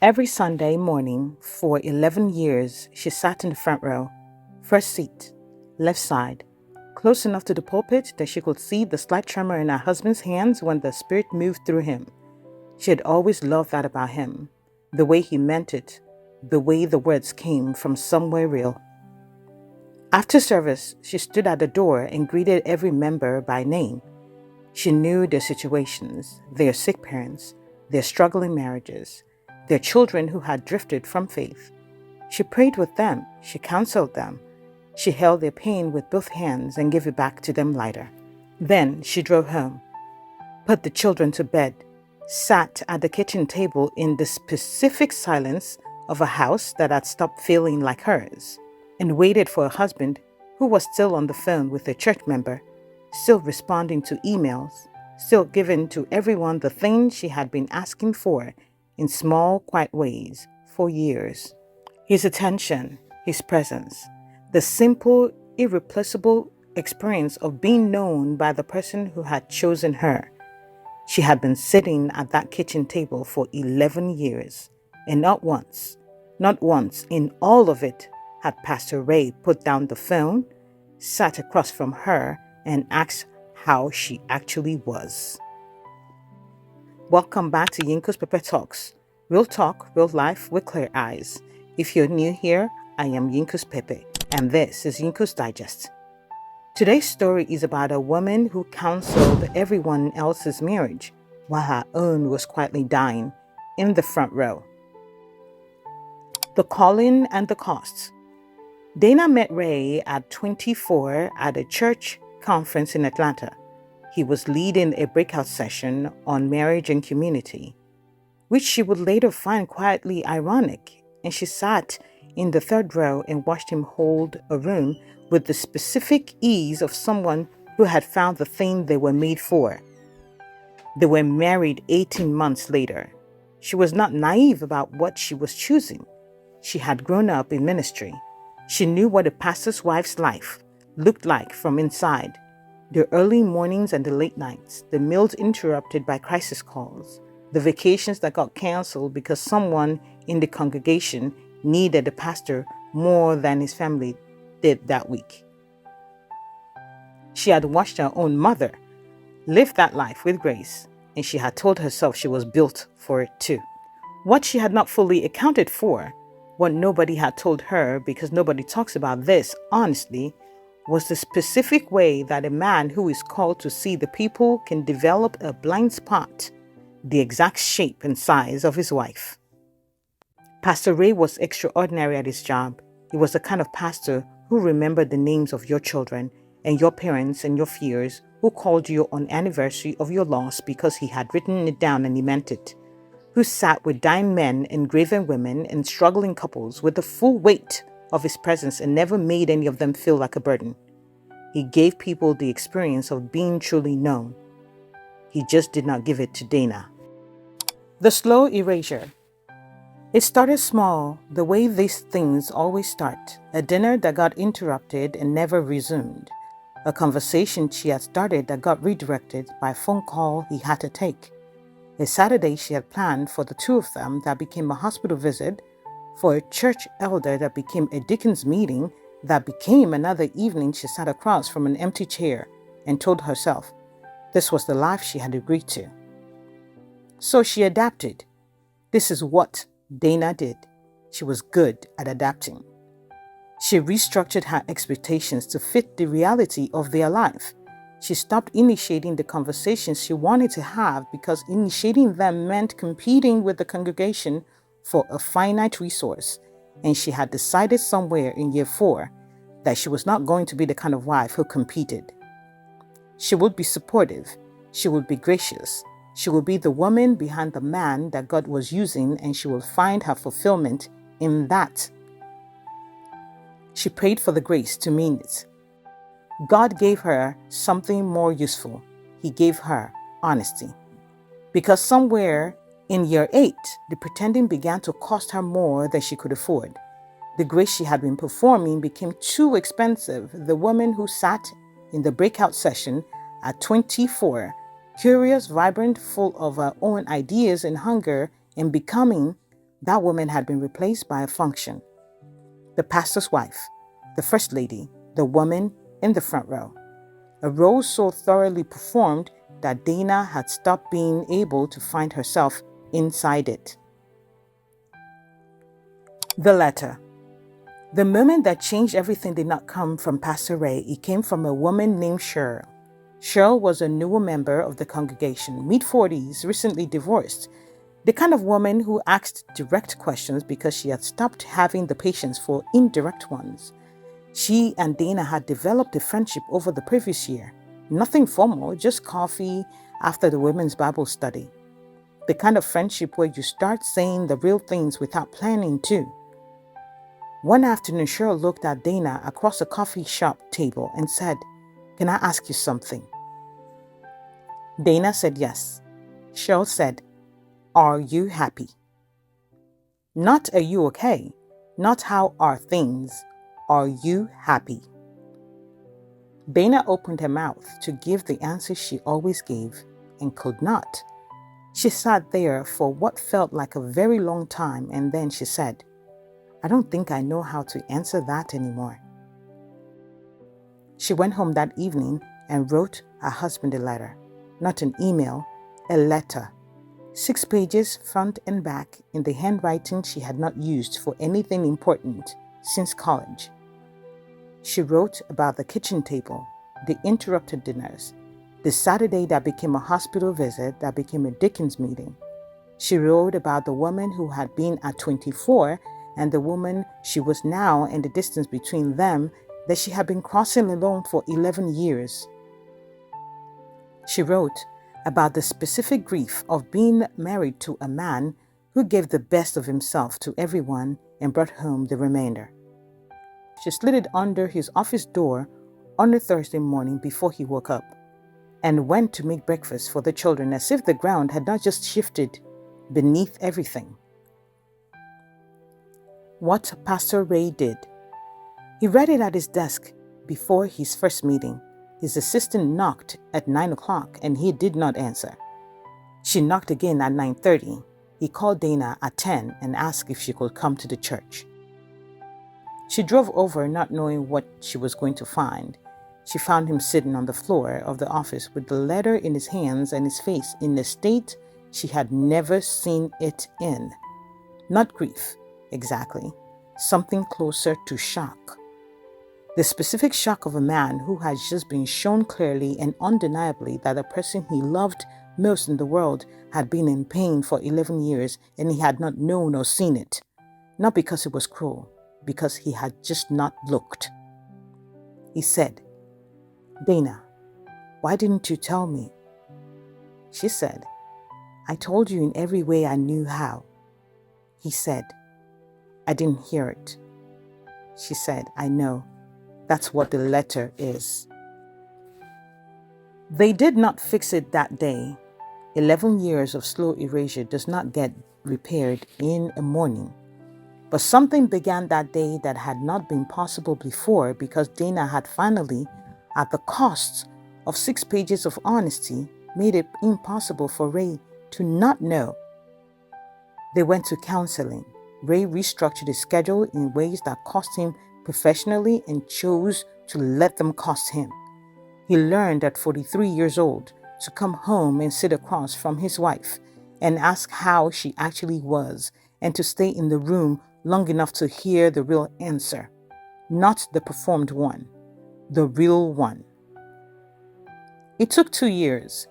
Every Sunday morning for 11 years, she sat in the front row, first seat, left side, close enough to the pulpit that she could see the slight tremor in her husband's hands when the Spirit moved through him. She had always loved that about him, the way he meant it, the way the words came from somewhere real. After service, she stood at the door and greeted every member by name. She knew their situations, their sick parents, their struggling marriages, their children who had drifted from faith. She prayed with them, she counseled them, she held their pain with both hands and gave it back to them lighter. Then she drove home, put the children to bed, sat at the kitchen table in the specific silence of a house that had stopped feeling like hers, and waited for her husband, who was still on the phone with a church member, still responding to emails, still giving to everyone the things she had been asking for in small, quiet ways for years. His attention, his presence, the simple, irreplaceable experience of being known by the person who had chosen her. She had been sitting at that kitchen table for 11 years, and not once in all of it had Pastor Ray put down the phone, sat across from her, and asked how she actually was. Welcome back to YinkusPepe Talks. Real talk, real life with clear eyes. If you're new here, I am YinkusPepe, and this is Yinkus Digest. Today's story is about a woman who counseled everyone else's marriage while her own was quietly dying in the front row. The calling and the costs. Dana met Ray at 24 at a church conference in Atlanta. He was leading a breakout session on marriage and community, which she would later find quietly ironic, and she sat in the third row and watched him hold a room with the specific ease of someone who had found the thing they were made for. They were married 18 months later. She was not naive about what she was choosing. She had grown up in ministry. She knew what a pastor's wife's life looked like from inside. The early mornings and the late nights, the meals interrupted by crisis calls, the vacations that got canceled because someone in the congregation needed the pastor more than his family did that week. She had watched her own mother live that life with grace, and she had told herself she was built for it too. What she had not fully accounted for, what nobody had told her because nobody talks about this honestly, was the specific way that a man who is called to see the people can develop a blind spot, the exact shape and size of his wife. Pastor Ray was extraordinary at his job. He was the kind of pastor who remembered the names of your children and your parents and your fears, who called you on anniversary of your loss because he had written it down and he meant it, who sat with dying men and graven women and struggling couples with the full weight of his presence and never made any of them feel like a burden. He gave people the experience of being truly known. He just did not give it to Dana. The slow erasure. It started small, the way these things always start. A dinner that got interrupted and never resumed. A conversation she had started that got redirected by a phone call he had to take. A Saturday she had planned for the two of them that became a hospital visit, for a church elder that became a deacon's meeting, that became another evening she sat across from an empty chair and told herself this was the life she had agreed to. So she adapted. This is what Dana did. She was good at adapting. She restructured her expectations to fit the reality of their life. She stopped initiating the conversations she wanted to have because initiating them meant competing with the congregation for a finite resource, and she had decided somewhere in year 4 that she was not going to be the kind of wife who competed. She would be supportive. She would be gracious. She would be the woman behind the man that God was using, and she would find her fulfillment in that. She prayed for the grace to mean it. God gave her something more useful. He gave her honesty. Because somewhere in year 8, the pretending began to cost her more than she could afford. The grace she had been performing became too expensive. The woman who sat in the breakout session at 24, curious, vibrant, full of her own ideas and hunger, and becoming That woman had been replaced by a function. The pastor's wife, the first lady, the woman in the front row. A role so thoroughly performed that Dana had stopped being able to find herself inside it. The letter. The moment that changed everything did not come from Pastor Ray. It came from a woman named Cheryl. Cheryl was a newer member of the congregation, mid-40s, recently divorced. The kind of woman who asked direct questions because she had stopped having the patience for indirect ones. She and Dana had developed a friendship over the previous year. Nothing formal, just coffee after the women's Bible study. The kind of friendship where you start saying the real things without planning to. One afternoon, Cheryl looked at Dana across a coffee shop table and said, "Can I ask you something?" Dana said yes. Cheryl said, "Are you happy?" Not "are you okay?" Not "how are things?" Are you happy? Dana opened her mouth to give the answer she always gave and could not. She sat there for what felt like a very long time, and then she said, "I don't think I know how to answer that anymore." She went home that evening and wrote her husband a letter. Not an email, a letter. 6 pages front and back in the handwriting she had not used for anything important since college. She wrote about the kitchen table, the interrupted dinners, the Saturday that became a hospital visit that became a Dickens meeting. She wrote about the woman who had been at 24 and the woman she was now and the distance between them that she had been crossing alone for 11 years. She wrote about the specific grief of being married to a man who gave the best of himself to everyone and brought home the remainder. She slid it under his office door on a Thursday morning before he woke up and went to make breakfast for the children as if the ground had not just shifted beneath everything. What Pastor Ray did. He read it at his desk before his first meeting. His assistant knocked at 9 o'clock and he did not answer. She knocked again at 9:30. He called Dana at 10 and asked if she could come to the church. She drove over not knowing what she was going to find. She found him sitting on the floor of the office with the letter in his hands and his face in a state she had never seen it in. Not grief, exactly. Something closer to shock. The specific shock of a man who has just been shown clearly and undeniably that the person he loved most in the world had been in pain for 11 years and he had not known or seen it. Not because it was cruel, because he had just not looked. He said, "Dana, why didn't you tell me?" She said, "I told you in every way I knew how." He said, "I didn't hear it." She said, "I know. That's what the letter is." They did not fix it that day. 11 years of slow erasure does not get repaired in a morning. But something began that day that had not been possible before because Dana had finally, at the cost of 6 pages of honesty, made it impossible for Ray to not know. They went to counseling. Ray restructured his schedule in ways that cost him professionally and chose to let them cost him. He learned at 43 years old to come home and sit across from his wife and ask how she actually was and to stay in the room long enough to hear the real answer, not the performed one, the real one. It took 2 years.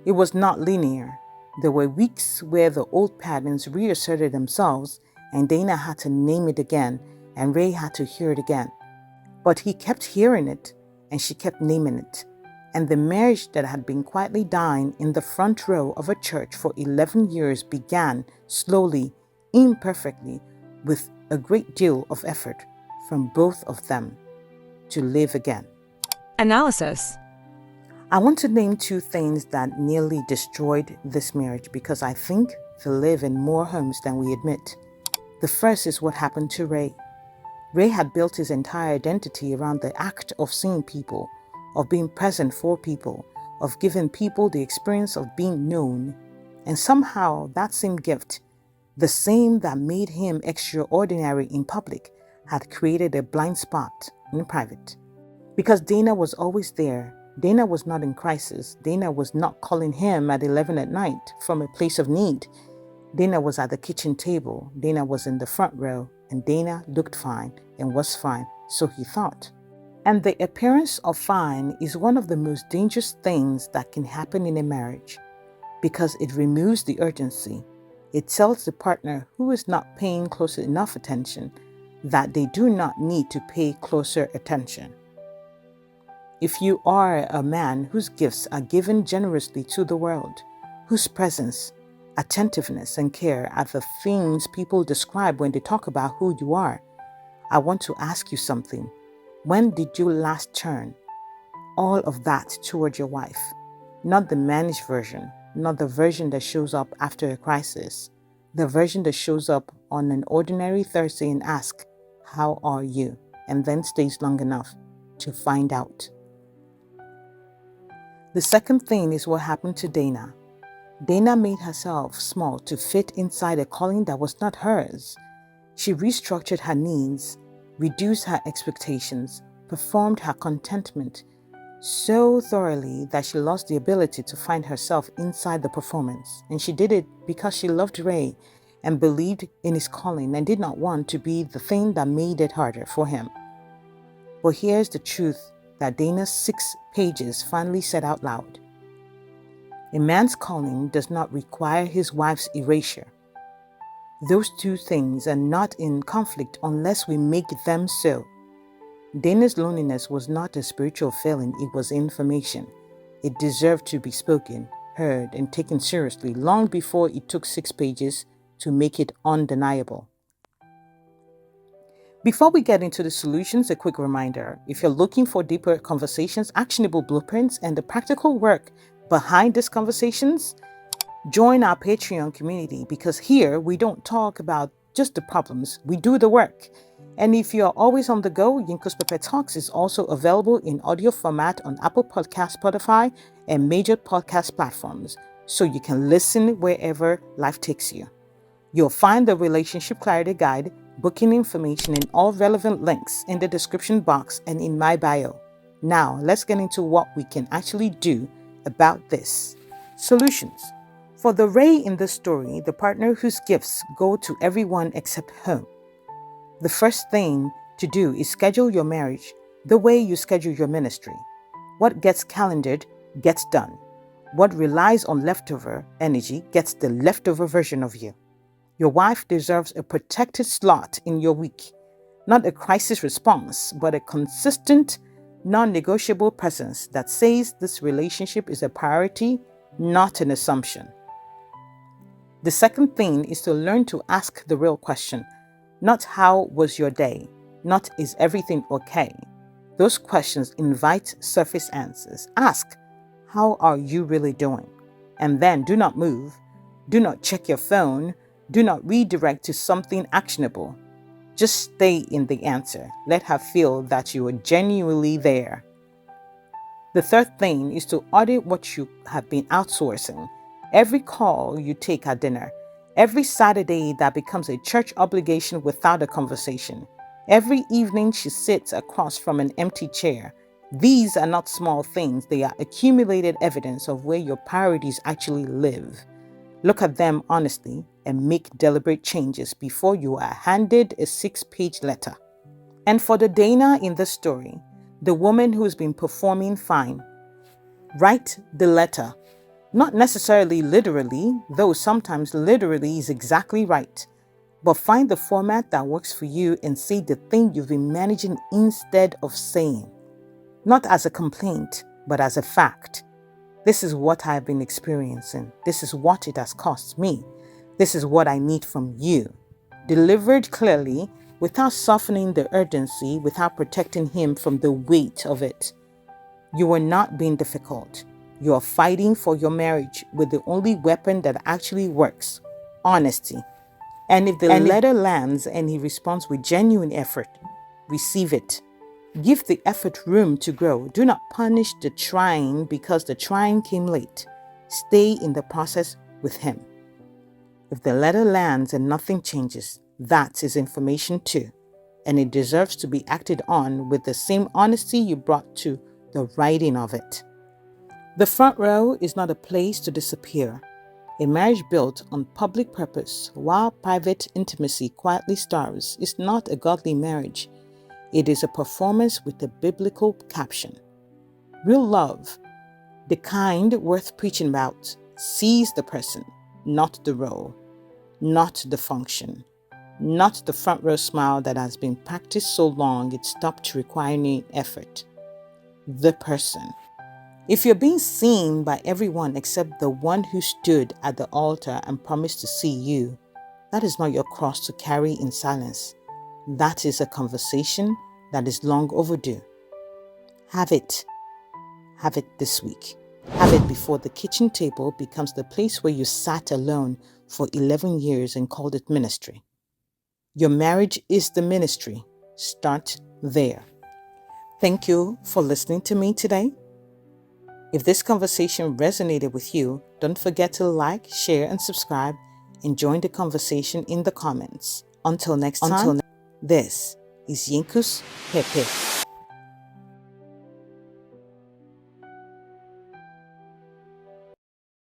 It was not linear. There were weeks where the old patterns reasserted themselves and Dana had to name it again and Ray had to hear it again. But he kept hearing it and she kept naming it. And the marriage that had been quietly dying in the front row of a church for 11 years began slowly, imperfectly, with a great deal of effort from both of them to live again. Analysis. I want to name 2 things that nearly destroyed this marriage because I think they live in more homes than we admit. The first is what happened to Ray. Ray had built his entire identity around the act of seeing people, of being present for people, of giving people the experience of being known. And somehow that same gift The same that made him extraordinary in public had created a blind spot in private. Because Dana was always there, Dana was not in crisis. Dana was not calling him at 11 at night from a place of need. Dana was at the kitchen table. Dana was in the front row, and Dana looked fine and was fine, so he thought. And the appearance of fine is one of the most dangerous things that can happen in a marriage because it removes the urgency. It tells the partner who is not paying close enough attention that they do not need to pay closer attention. If you are a man whose gifts are given generously to the world, whose presence, attentiveness, and care are the things people describe when they talk about who you are, I want to ask you something. When did you last turn all of that toward your wife? Not the managed version, not the version that shows up after a crisis, the version that shows up on an ordinary Thursday and asks, "How are you?" and then stays long enough to find out. The second thing is what happened to Dana. Dana made herself small to fit inside a calling that was not hers. She restructured her needs, reduced her expectations, performed her contentment so thoroughly that she lost the ability to find herself inside the performance. And she did it because she loved Ray and believed in his calling and did not want to be the thing that made it harder for him. But here's the truth that Dana's 6 pages finally said out loud. A man's calling does not require his wife's erasure. Those two things are not in conflict unless we make them so. Dana's loneliness was not a spiritual failing, it was information. It deserved to be spoken, heard, and taken seriously long before it took 6 pages to make it undeniable. Before we get into the solutions, a quick reminder. If you're looking for deeper conversations, actionable blueprints, and the practical work behind these conversations, join our Patreon community because here we don't talk about just the problems, we do the work. And if you're always on the go, YinkusPepe Talks is also available in audio format on Apple Podcasts, Spotify, and major podcast platforms, so you can listen wherever life takes you. You'll find the Relationship Clarity Guide, booking information, and all relevant links in the description box and in my bio. Now, let's get into what we can actually do about this. Solutions. For the Ray in this story, the partner whose gifts go to everyone except home, the first thing to do is schedule your marriage the way you schedule your ministry. What gets calendared gets done. What relies on leftover energy gets the leftover version of you. Your wife deserves a protected slot in your week, not a crisis response, but a consistent, non-negotiable presence that says this relationship is a priority, not an assumption. The second thing is to learn to ask the real question, not how was your day, not is everything okay. Those questions invite surface answers. Ask, how are you really doing? And then do not move, do not check your phone, do not redirect to something actionable. Just stay in the answer. Let her feel that you are genuinely there. The third thing is to audit what you have been outsourcing. Every call you take at dinner, every Saturday that becomes a church obligation without a conversation, every evening she sits across from an empty chair. These are not small things. They are accumulated evidence of where your priorities actually live. Look at them honestly and make deliberate changes before you are handed a 6-page letter. And for the Dana in the story, the woman who's been performing fine, write the letter. Not necessarily literally, though sometimes literally is exactly right. But find the format that works for you and say the thing you've been managing instead of saying. Not as a complaint, but as a fact. This is what I've been experiencing. This is what it has cost me. This is what I need from you. Delivered clearly, without softening the urgency, without protecting him from the weight of it. You are not being difficult. You are fighting for your marriage with the only weapon that actually works, honesty. And if the letter lands and he responds with genuine effort, receive it. Give the effort room to grow. Do not punish the trying because the trying came late. Stay in the process with him. If the letter lands and nothing changes, that is information too, and it deserves to be acted on with the same honesty you brought to the writing of it. The front row is not a place to disappear. A marriage built on public purpose while private intimacy quietly starves is not a godly marriage. It is a performance with a biblical caption. Real love, the kind worth preaching about, sees the person, not the role, not the function, not the front row smile that has been practiced so long it stopped requiring effort. The person. If you're being seen by everyone except the one who stood at the altar and promised to see you, that is not your cross to carry in silence. That is a conversation that is long overdue. Have it. Have it this week. Have it before the kitchen table becomes the place where you sat alone for 11 years and called it ministry. Your marriage is the ministry. Start there. Thank you for listening to me today. If this conversation resonated with you, don't forget to like, share, and subscribe, and join the conversation in the comments. Until next time, this is Yinkus Pepe.